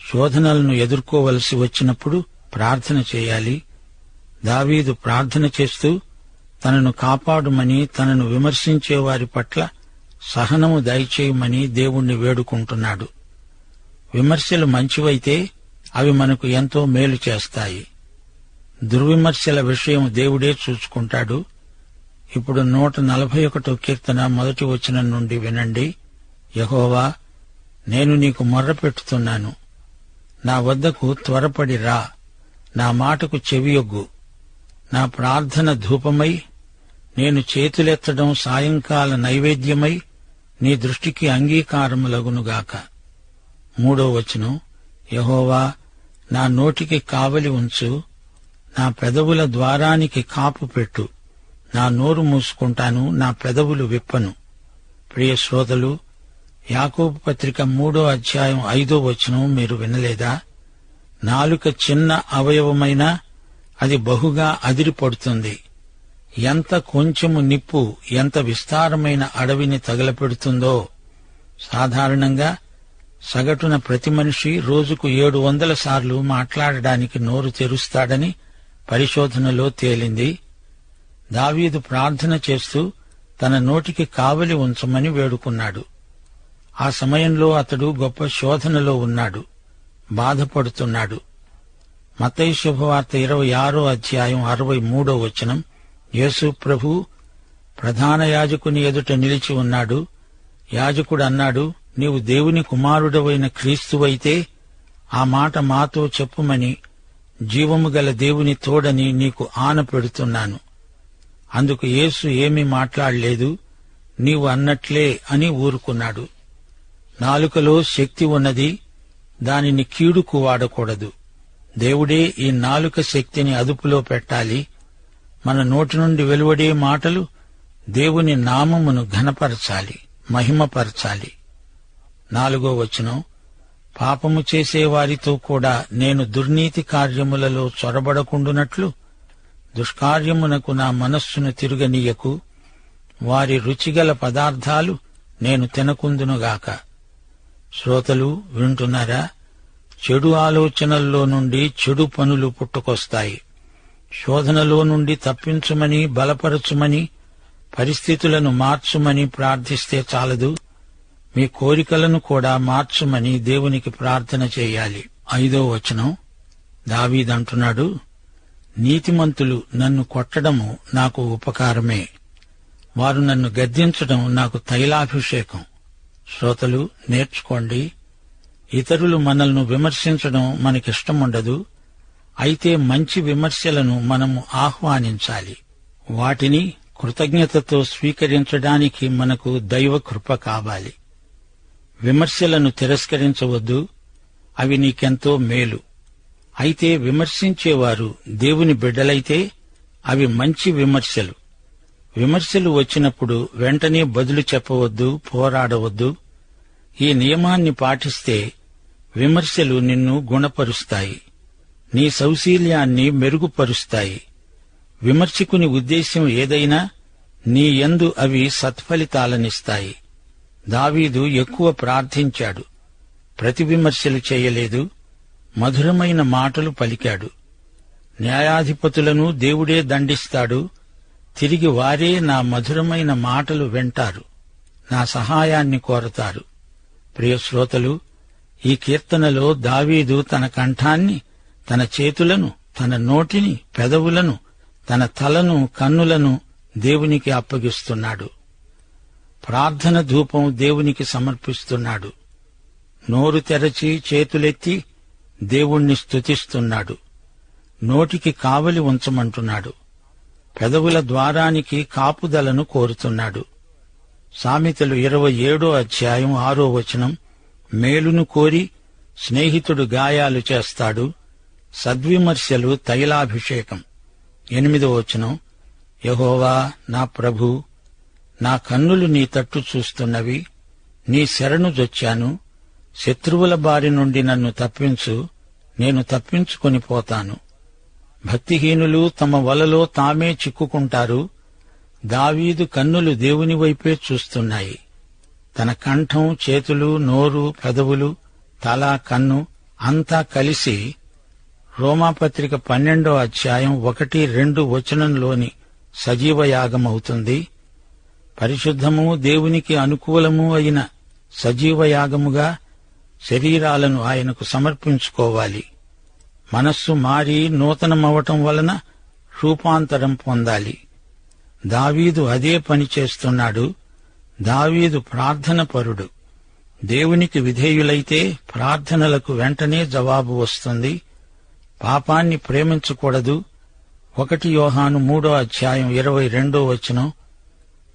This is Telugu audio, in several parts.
శోధనలను ఎదుర్కోవలసి వచ్చినప్పుడు ప్రార్థన చేయాలి. దావీదు ప్రార్థన చేస్తూ తనను కాపాడుమని, తనను విమర్శించే వారి పట్ల సహనము దయచేయమని దేవుణ్ణి వేడుకుంటున్నాడు. విమర్శలు మంచివైతే అవి మనకు ఎంతో మేలు చేస్తాయి. దుర్విమర్శల విషయం దేవుడే చూసుకుంటాడు. ఇప్పుడు 141 కీర్తన 1వ వచనం నుండి వినండి. యెహోవా, నేను నీకు మొర్రపెట్టుతున్నాను. నా వద్దకు త్వరపడి రా. నా మాటకు చెవియొగ్గు. నా ప్రార్థన ధూపమై, నేను చేతులెత్తడం సాయంకాల నైవేద్యమై నీ దృష్టికి అంగీకారములగునుగాక. 3వ వచనం. యెహోవా, నా నోటికి కావలి ఉంచు. నా పెదవుల ద్వారానికి కాపు పెట్టు. నా నోరు మూసుకుంటాను, నా పెదవులు విప్పను. ప్రియ శ్రోతలు, యాకోబు పత్రిక 3వ అధ్యాయం 5వ వచనం మీరు వినలేదా? నాలుక చిన్న అవయవమైనా అది బహుగా అదిరిపడుతుంది. ఎంత కొంచెము నిప్పు ఎంత విస్తారమైన అడవిని తగలపెడుతుందో. సాధారణంగా సగటున ప్రతి మనిషి రోజుకు 700 సార్లు మాట్లాడడానికి నోరు తెరుస్తాడని పరిశోధనలో తేలింది. దావీదు ప్రార్థన చేస్తూ తన నోటికి కావలి ఉంచమని వేడుకున్నాడు. ఆ సమయంలో అతడు గొప్ప శోధనలో ఉన్నాడు, బాధపడుతున్నాడు. మత్తయి శుభవార్త 26వ అధ్యాయం 63వ వచనం. యేసు ప్రభు ప్రధాన యాజకుని ఎదుట నిలిచి ఉన్నాడు. యాజకుడు అన్నాడు, నీవు దేవుని కుమారుడవైన క్రీస్తువైతే ఆ మాట మాతో చెప్పుమని జీవము గల దేవుని తోడని నీకు ఆన పెడుతున్నాను. అందుకు యేసు ఏమీ మాట్లాడలేదు. నీవు అన్నట్లే అని ఊరుకున్నాడు. నాలుకలో శక్తి ఉన్నది, దానిని కీడుకు వాడకూడదు. దేవుడే ఈ నాలుక శక్తిని అదుపులో పెట్టాలి. మన నోటి నుండి వెలువడే మాటలు దేవుని నామమును ఘనపరచాలి, మహిమపరచాలి. 4వ వచనం. పాపము చేసేవారితో కూడా నేను దుర్నీతి కార్యములలో చొరబడకుండునట్లు దుష్కార్యమునకు నా మనస్సును తిరుగనీయకు. వారి రుచిగల పదార్థాలు నేను తినకుందునుగాక. శ్రోతలు వింటున్నారా? చెడు ఆలోచనల్లో నుండి చెడు పనులు పుట్టుకొస్తాయి. శోధనలో నుండి తప్పించుమని, బలపరచుమని, పరిస్థితులను మార్చుమని ప్రార్థిస్తే చాలదు. మీ కోరికలను కూడా మార్చుమని దేవునికి ప్రార్థన చేయాలి. 5వ వచనం. దావీదంటున్నాడు, నీతిమంతులు నన్ను కొట్టడము నాకు ఉపకారమే, వారు నన్ను గద్దించడం నాకు తైలాభిషేకం. శ్రోతలు నేర్చుకోండి. ఇతరులు మనల్ని విమర్శించడం మనకిష్టముండదు. అయితే మంచి విమర్శలను మనము ఆహ్వానించాలి. వాటిని కృతజ్ఞతతో స్వీకరించడానికి మనకు దైవ కృప కావాలి. విమర్శలను తిరస్కరించవద్దు, అవి నీకెంతో మేలు. అయితే విమర్శించేవారు దేవుని బిడ్డలైతే అవి మంచి విమర్శలు. విమర్శలు వచ్చినప్పుడు వెంటనే బదులు చెప్పవద్దు, పోరాడవద్దు. ఈ నియమాన్ని పాటిస్తే విమర్శలు నిన్ను గుణపరుస్తాయి, నీ సౌశీల్యాన్ని మెరుగుపరుస్తాయి. విమర్శకుని ఉద్దేశ్యం ఏదైనా నీ యందు అవి సత్ఫలితాలనిస్తాయి. దావీదు ఎక్కువ ప్రార్థించాడు, ప్రతి విమర్శలు చేయలేదు. మధురమైన మాటలు పలికాడు. న్యాయాధిపతులను దేవుడే దండిస్తాడు, తిరిగి వారే నా మధురమైన మాటలు వింటారు, నా సహాయాన్ని కోరతారు. ప్రియశ్రోతలు, ఈ కీర్తనలో దావీదు తన కంఠాన్ని, తన చేతులను, తన నోటిని, పెదవులను, తన తలను, కన్నులను దేవునికి అప్పగిస్తున్నాడు. ప్రార్థన ధూపం దేవునికి సమర్పిస్తున్నాడు. నోరు తెరచి చేతులెత్తి దేవుణ్ణి స్తుతిస్తున్నాడు. నోటికి కావలి ఉంచమంటున్నాడు. పెదవుల ద్వారానికి కాపుదలను కోరుతున్నాడు. సామెతలు 27వ అధ్యాయం 6వ వచనం. మేలును కోరి స్నేహితుడు గాయాలు చేస్తాడు, సద్విమర్శలు తైలాభిషేకం. 8వ వచనం. యెహోవా నా ప్రభూ, నా కన్నులు నీ తట్టు చూస్తున్నవి, నీ శరణు జొచ్చాను. శత్రువుల బారి నుండి నన్ను తప్పించు, నేను తప్పించుకొని పోతాను. భక్తిహీనులు తమ వలలో తామే చిక్కుకుంటారు. దావీదు కన్నులు దేవుని వైపే చూస్తున్నాయి. తన కంఠం, చేతులు, నోరు, పెదవులు, తల, కన్ను అంతా కలిసి రోమాపత్రిక 12వ అధ్యాయం 1-2 వచనంలోని సజీవయాగమవుతుంది. పరిశుద్ధము, దేవునికి అనుకూలము అయిన సజీవయాగముగా శరీరాలను ఆయనకు సమర్పించుకోవాలి. మనస్సు మారి నూతనమవటం వలన రూపాంతరం పొందాలి. దావీదు అదే పని చేస్తున్నాడు. దావీదు ప్రార్థన పరుడు. దేవునికి విధేయులైతే ప్రార్థనలకు వెంటనే జవాబు వస్తుంది. పాపాన్ని ప్రేమించకూడదు. 1 యోహాను 3వ అధ్యాయం 22వ వచనం.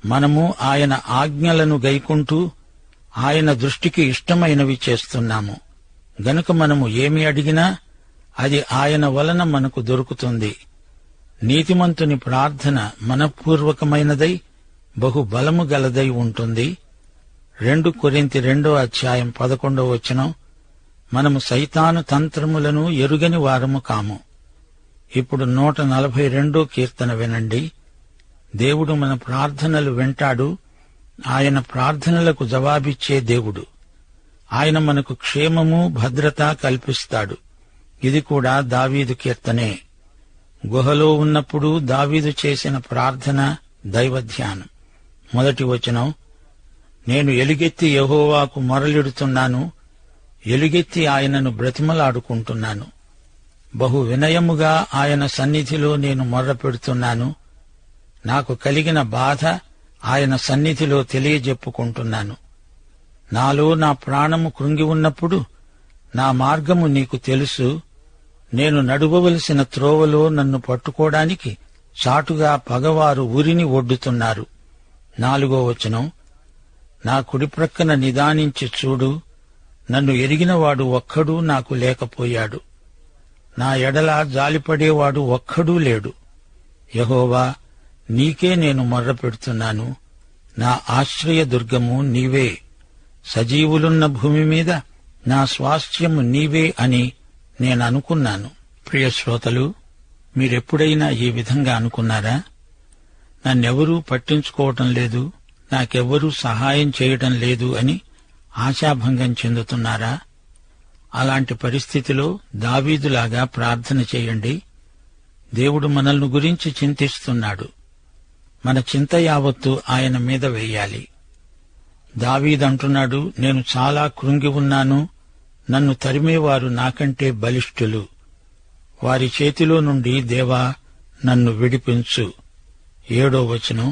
మనము ఆయన ఆజ్ఞలను గైకుంటూ ఆయన దృష్టికి ఇష్టమైనవి చేస్తున్నాము గనుక మనము ఏమి అడిగినా అది ఆయన వలన మనకు దొరుకుతుంది. నీతిమంతుని ప్రార్థన మనఃపూర్వకమైనదై బహు బలము గలదై ఉంటుంది. 2 కొరింథీ 2వ అధ్యాయం 11వ వచనం. మనము సైతాను తంత్రములను ఎరుగని వారము కాము. ఇప్పుడు 142వ కీర్తన వినండి. దేవుడు మన ప్రార్థనలు వింటాడు. ఆయన ప్రార్థనలకు జవాబిచ్చే దేవుడు. ఆయన మనకు క్షేమము, భద్రత కల్పిస్తాడు. ఇది కూడా దావీదు కీర్తనే. గుహలో ఉన్నప్పుడు దావీదు చేసిన ప్రార్థన దైవధ్యానం. 1వ వచనం. నేను ఎలుగెత్తి యెహోవాకు మొరలిడుతున్నాను, ఎలుగెత్తి ఆయనను బ్రతిమలాడుకుంటున్నాను. బహు వినయముగా ఆయన సన్నిధిలో నేను మొర్రపెడుతున్నాను. నాకు కలిగిన బాధ ఆయన సన్నిధిలో తెలియజెప్పుకుంటున్నాను. నాలో నా ప్రాణము కృంగి ఉన్నప్పుడు నా మార్గము నీకు తెలుసు. నేను నడువవలసిన త్రోవలో నన్ను పట్టుకోవడానికి చాటుగా పగవారు ఉరిని ఒడ్డుతున్నారు. 4వ వచనం. నా కుడిప్రక్కన నిదానించి చూడు, నన్ను ఎరిగినవాడు ఒక్కడూ నాకు లేకపోయాడు. నా ఎడల జాలిపడేవాడు ఒక్కడూ లేడు. యెహోవా, నీకే నేను మొర్రపెడుతున్నాను. నా ఆశ్రయదుర్గము నీవే. సజీవులున్న భూమి మీద నా స్వాస్థ్యము నీవే అని నేననుకున్నాను. ప్రియ శ్రోతలు, మీరెప్పుడైనా ఈ విధంగా అనుకున్నారా? నన్నెవరూ పట్టించుకోవటం లేదు, నాకెవ్వరూ సహాయం చేయటం లేదు అని ఆశాభంగం చెందుతున్నారా? అలాంటి పరిస్థితిలో దావీదులాగా ప్రార్థన చేయండి. దేవుడు మనల్ని గురించి చింతిస్తున్నాడు. మన చింత యావత్తు ఆయన మీద వేయాలి. దావీదంటున్నాడు, నేను చాలా కృంగి ఉన్నాను. నన్ను తరిమేవారు నాకంటే బలిష్ఠులు. వారి చేతిలో నుండి దేవా నన్ను విడిపించు. 7వ వచనం.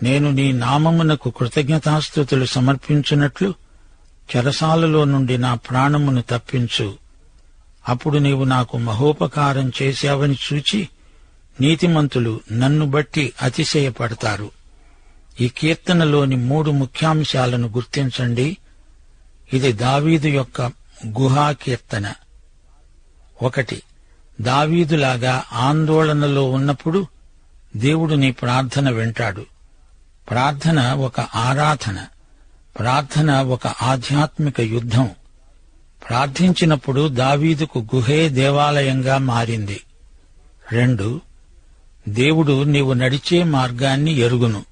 నేను నీ నామమునకు కృతజ్ఞతాస్తుతులు సమర్పించున్నట్లు చెరసాలలో నుండి నా ప్రాణమును తప్పించు. అప్పుడు నీవు నాకు మహోపకారం చేశావని చూచి నీతిమంతులు నన్ను బట్టి అతిశయపడతారు. ఈ కీర్తనలోని 3 ముఖ్యాంశాలను గుర్తించండి. ఇది దావీదు యొక్క గుహా కీర్తన. 1. దావీదులాగా ఆందోళనలో ఉన్నప్పుడు దేవుడు నీ ప్రార్థన వింటాడు. ప్రార్థన ఒక ఆరాధన. ప్రార్థన ఒక ఆధ్యాత్మిక యుద్ధం. ప్రార్థించినప్పుడు దావీదుకు గుహే దేవాలయంగా మారింది. 2. దేవుడు నీవు నడిచే మార్గాన్ని ఎరుగును.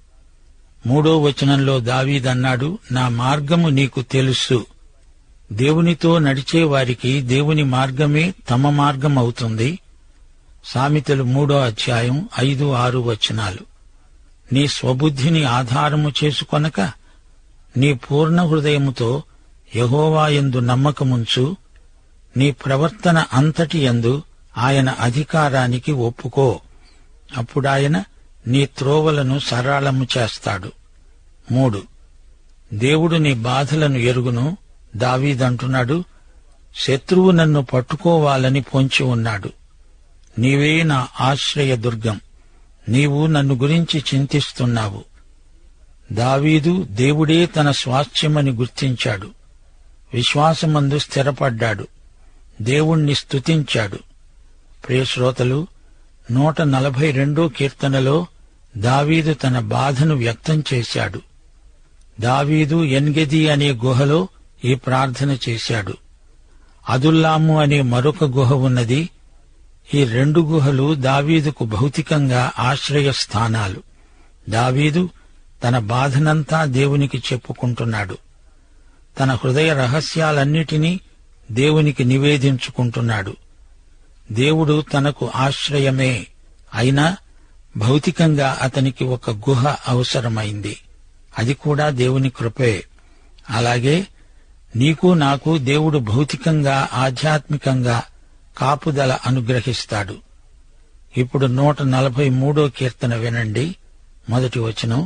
3వ వచనంలో దావీదన్నాడు, నా మార్గము నీకు తెలుసు. దేవునితో నడిచే వారికి దేవుని మార్గమే తమ మార్గమవుతుంది. సామెతలు 3వ అధ్యాయం 5-6 వచనాలు. నీ స్వబుద్ధిని ఆధారము చేసుకొనక నీ పూర్ణ హృదయముతో యెహోవా యందు నమ్మకముంచు. నీ ప్రవర్తన అంతటి యందు ఆయన అధికారానికి ఒప్పుకో. అప్పుడాయన నీ త్రోవలను సరళము చేస్తాడు. 3. దేవుడు నీ బాధలను ఎరుగును. దావీదంటున్నాడు, శత్రువు నన్ను పట్టుకోవాలని పొంచి ఉన్నాడు. నీవే నా ఆశ్రయదుర్గం. నీవు నన్ను గురించి చింతిస్తున్నావు. దావీదు దేవుడే తన స్వాస్థ్యమని గుర్తించాడు. విశ్వాసమందు స్థిరపడ్డాడు. దేవుణ్ణి స్తుతించాడు. ప్రియశ్రోతలు, 142వ కీర్తనలో దావీదు తన బాధను వ్యక్తం చేశాడు. దావీదు ఎన్గెది అనే గుహలో ఈ ప్రార్థన చేశాడు. అదుల్లాము అనే మరొక గుహ ఉన్నది. ఈ 2 గుహలు దావీదుకు భౌతికంగా ఆశ్రయస్థానాలు. దావీదు తన బాధనంతా దేవునికి చెప్పుకుంటున్నాడు. తన హృదయ రహస్యాలన్నిటినీ దేవునికి నివేదించుకుంటున్నాడు. దేవుడు తనకు ఆశ్రయమే, అయినా భౌతికంగా అతనికి ఒక గుహ అవసరమైంది. అది కూడా దేవుని కృపే. అలాగే నీకు నాకు దేవుడు భౌతికంగా ఆధ్యాత్మికంగా కాపుదల అనుగ్రహిస్తాడు. ఇప్పుడు 143 కీర్తన వినండి. మొదటి వచనం.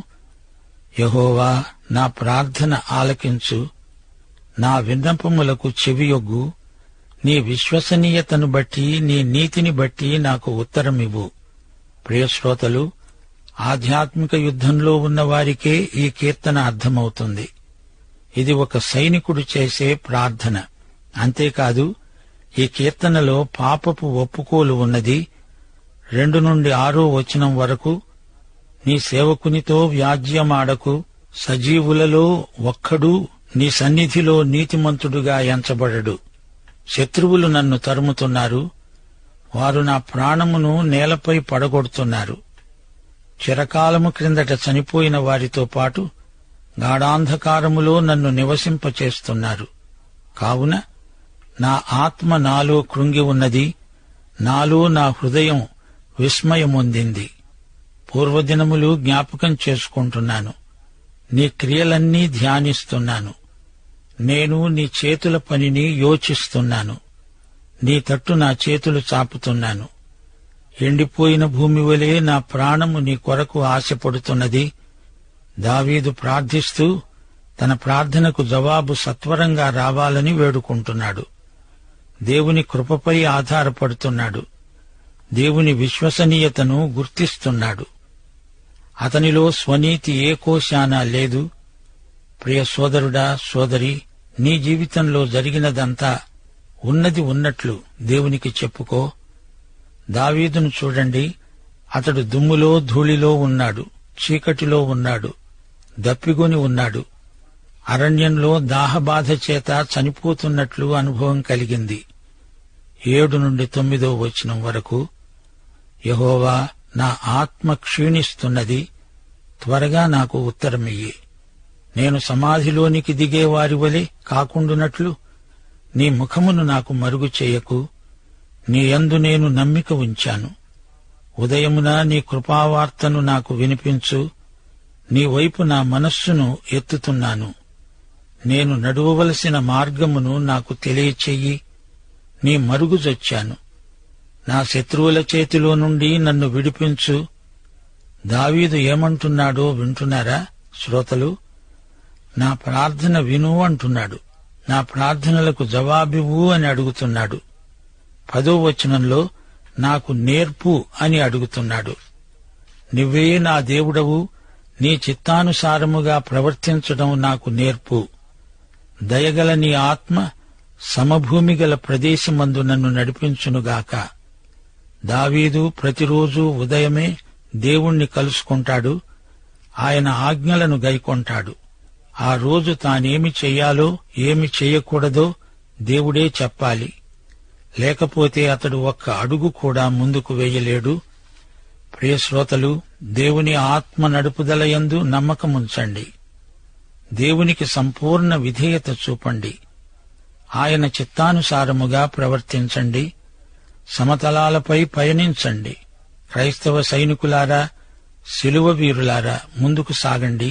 యెహోవా, నా ప్రార్థన ఆలకించు, నా విన్నపములకు చెవియొగ్గు. నీ విశ్వసనీయతను బట్టి, నీ నీతిని బట్టి నాకు ఉత్తరమివ్వు. ప్రియశ్రోతలు, ఆధ్యాత్మిక యుద్ధంలో ఉన్నవారికే ఈ కీర్తన అర్థమవుతుంది. ఇది ఒక సైనికుడు చేసే ప్రార్థన. అంతేకాదు, ఈ కీర్తనలో పాపపు ఒప్పుకోలు ఉన్నది. 2 నుండి 6 వచనం వరకు, నీ సేవకునితో వ్యాజ్యమాడకు, సజీవులలో ఒక్కడూ నీ సన్నిధిలో నీతిమంతుడుగా ఎంచబడడు. శత్రువులు నన్ను తరుముతున్నారు, వారు నా ప్రాణమును నేలపై పడగొడుతున్నారు. చిరకాలము క్రిందట చనిపోయిన వారితో పాటు గాఢాంధకారములో నన్ను నివసింపచేస్తున్నారు. కావున నా ఆత్మ నాలో కృంగి ఉన్నది, నాలో నా హృదయం విస్మయమొందింది. పూర్వదినములు జ్ఞాపకం చేసుకుంటున్నాను, నీ క్రియలన్నీ ధ్యానిస్తున్నాను. నేను నీ చేతుల పనిని యోచిస్తున్నాను, నీ తట్టు నా చేతులు చాపుతున్నాను. ఎండిపోయిన భూమి వలె నా ప్రాణము నీ కొరకు ఆశపడుతున్నది. దావీదు ప్రార్థిస్తూ తన ప్రార్థనకు జవాబు సత్వరంగా రావాలని వేడుకుంటున్నాడు. దేవుని కృపపై ఆధారపడుతున్నాడు. దేవుని విశ్వసనీయతను గుర్తిస్తున్నాడు. అతనిలో స్వనీతి ఏ కోశానా లేదు. ప్రియ సోదరుడా, సోదరి, నీ జీవితంలో జరిగినదంతా ఉన్నది ఉన్నట్లు దేవునికి చెప్పుకో. దావీదును చూడండి. అతడు దుమ్ములో ధూళిలో ఉన్నాడు, చీకటిలో ఉన్నాడు, దప్పిగొని ఉన్నాడు. అరణ్యంలో దాహబాధ చేత చనిపోతున్నట్లు అనుభవం కలిగింది. 7 నుండి 9 వచనం వరకు, యెహోవా, నా ఆత్మ క్షీణిస్తున్నది, త్వరగా నాకు ఉత్తరమియ్యి. నేను సమాధిలోనికి దిగే వారి వలె కాకుండునట్లు నీ ముఖమును నాకు మరుగు చేయకు. నీ యందు నేను నమ్మిక ఉంచాను. ఉదయమున నీ కృపావార్తను నాకు వినిపించు. నీ వైపు నా మనస్సును ఎత్తుతున్నాను. నేను నడువవలసిన మార్గమును నాకు తెలియచెయ్యి. నీ మరుగుజొచ్చాను. నా శత్రువుల చేతిలో నుండి నన్ను విడిపించు. దావీదు ఏమంటున్నాడో వింటున్నారా శ్రోతలు? నా ప్రార్థన విను అంటున్నాడు. నా ప్రార్థనలకు జవాబివ్వు అని అడుగుతున్నాడు. 10వ వచనంలో నాకు నేర్పు అని అడుగుతున్నాడు. నువ్వే నా దేవుడవు, నీ చిత్తానుసారముగా ప్రవర్తించడం నాకు నేర్పు. దయగల నీ ఆత్మ సమభూమి గల ప్రదేశమందు నన్ను నడిపించునుగాక. దావీదు ప్రతిరోజూ ఉదయమే దేవుణ్ణి కలుసుకుంటాడు. ఆయన ఆజ్ఞలను గైకొంటాడు. ఆ రోజు తానేమి చెయ్యాలో ఏమి చెయ్యకూడదో దేవుడే చెప్పాలి. లేకపోతే అతడు ఒక్క అడుగు కూడా ముందుకు వేయలేడు. ప్రియశ్రోతలు, దేవుని ఆత్మ నడుపుదలయందు నమ్మకముంచండి. దేవునికి సంపూర్ణ విధేయత చూపండి. ఆయన చిత్తానుసారముగా ప్రవర్తించండి. సమతలాలపై పయనించండి. క్రైస్తవ సైనికులారా, శిలువ వీరులారా, ముందుకు సాగండి.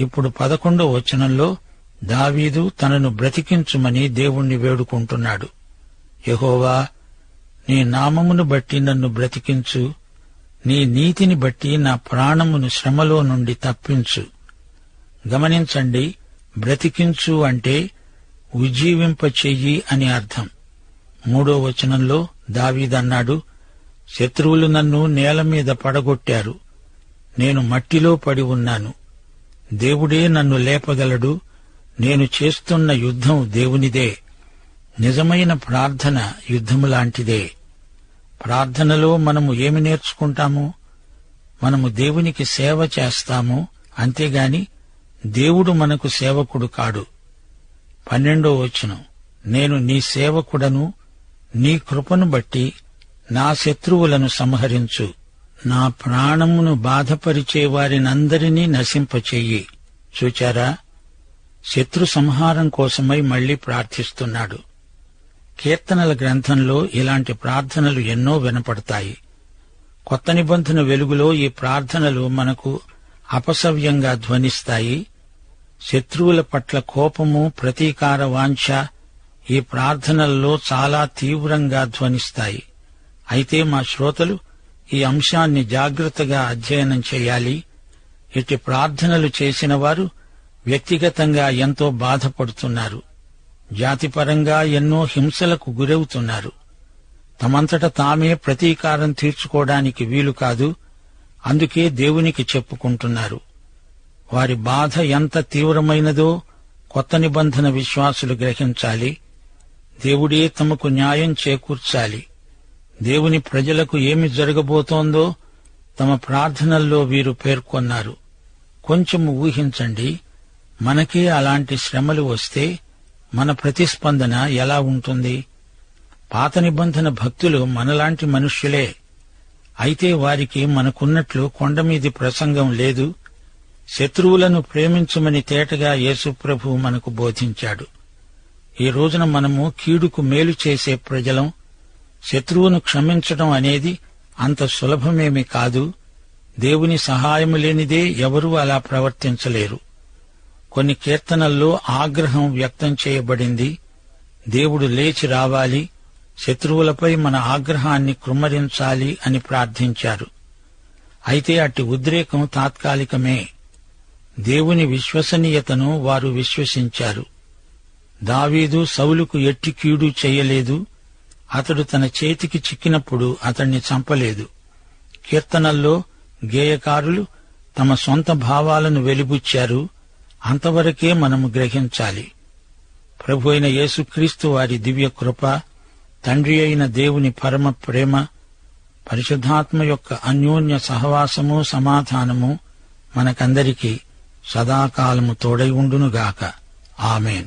ఇప్పుడు 11వ వచనంలో దావీదు తనను బ్రతికించుమని దేవుణ్ణి వేడుకుంటున్నాడు. యెహోవా, నీ నామమును బట్టి నన్ను బ్రతికించు. నీ నీతిని బట్టి నా ప్రాణమును శ్రమలో నుండి తప్పించు. గమనించండి, బ్రతికించు అంటే ఉజ్జీవింపచెయ్యి అని అర్థం. 3వ వచనంలో దావీదన్నాడు, శత్రువులు నన్ను నేల మీద పడగొట్టారు, నేను మట్టిలో పడి ఉన్నాను. దేవుడే నన్ను లేపగలడు. నేను చేస్తున్న యుద్ధం దేవునిదే. నిజమైన ప్రార్థన యుద్ధములాంటిదే. ప్రార్థనలో మనము ఏమి నేర్చుకుంటాము? మనము దేవునికి సేవ చేస్తాము, అంతేగాని దేవుడు మనకు సేవకుడు కాడు. 12వ వచనం, నేను నీ సేవకుడను, నీ కృపను బట్టి నా శత్రువులను సంహరించు. నా ప్రాణమును బాధపరిచే వారినందరినీ నశింపచెయ్యి. చూచారా, శత్రు సంహారం కోసమై మళ్లీ ప్రార్థిస్తున్నాడు. కీర్తనల గ్రంథంలో ఇలాంటి ప్రార్థనలు ఎన్నో వినపడతాయి. కొత్త నిబంధన వెలుగులో ఈ ప్రార్థనలు మనకు అపసవ్యంగా ధ్వనిస్తాయి. శత్రువుల పట్ల కోపము, ప్రతీకార వాంఛ ఈ ప్రార్థనల్లో చాలా తీవ్రంగా ధ్వనిస్తాయి. అయితే మా శ్రోతలు ఈ అంశాన్ని జాగ్రత్తగా అధ్యయనం చేయాలి. ఇట్టి ప్రార్థనలు చేసిన వారు వ్యక్తిగతంగా ఎంతో బాధపడుతున్నారు. జాతిపరంగా ఎన్నో హింసలకు గురవుతున్నారు. తమంతట తామే ప్రతీకారం తీర్చుకోవడానికి వీలు కాదు. అందుకే దేవునికి చెప్పుకుంటున్నారు. వారి బాధ ఎంత తీవ్రమైనదో కొత్త నిబంధన విశ్వాసులు గ్రహించాలి. దేవుడే తమకు న్యాయం చేకూర్చాలి. దేవుని ప్రజలకు ఏమి జరగబోతోందో తమ ప్రార్థనల్లో వీరు పేర్కొన్నారు. కొంచెం ఊహించండి, మనకే అలాంటి శ్రమలు వస్తే మన ప్రతిస్పందన ఎలా ఉంటుంది? పాత నిబంధన భక్తులు మనలాంటి మనుష్యులే. అయితే వారికి మనకున్నట్లు కొండమీది ప్రసంగం లేదు. శత్రువులను ప్రేమించమని తేటగా యేసుప్రభువు మనకు బోధించాడు. ఈ రోజున మనము కీడుకు మేలు చేసే ప్రజలం. శత్రువును క్షమించడం అనేది అంత సులభమేమీ కాదు. దేవుని సహాయము లేనిదే ఎవరూ అలా ప్రవర్తించలేరు. కొన్ని కీర్తనల్లో ఆగ్రహం వ్యక్తం చేయబడింది. దేవుడు లేచి రావాలి, శత్రువులపై మన ఆగ్రహాన్ని కృమ్మరించాలి అని ప్రార్థించారు. అయితే అట్టి ఉద్రేకం తాత్కాలికమే. దేవుని విశ్వసనీయతను వారు విశ్వసించారు. దావీదు సౌలుకు ఎట్టి కీడు చెయ్యలేదు. అతడు తన చేతికి చిక్కినప్పుడు అతణ్ణి చంపలేదు. కీర్తనల్లో గేయకారులు తమ సొంత భావాలను వెలిబుచ్చారు. అంతవరకే మనము గ్రహించాలి. ప్రభు అయిన యేసుక్రీస్తు వారి దివ్య కృప, తండ్రి అయిన దేవుని పరమ ప్రేమ, పరిశుద్ధాత్మ యొక్క అన్యోన్య సహవాసము, సమాధానము మనకందరికీ సదాకాలము తోడై ఉండునుగాక. ఆమేన్.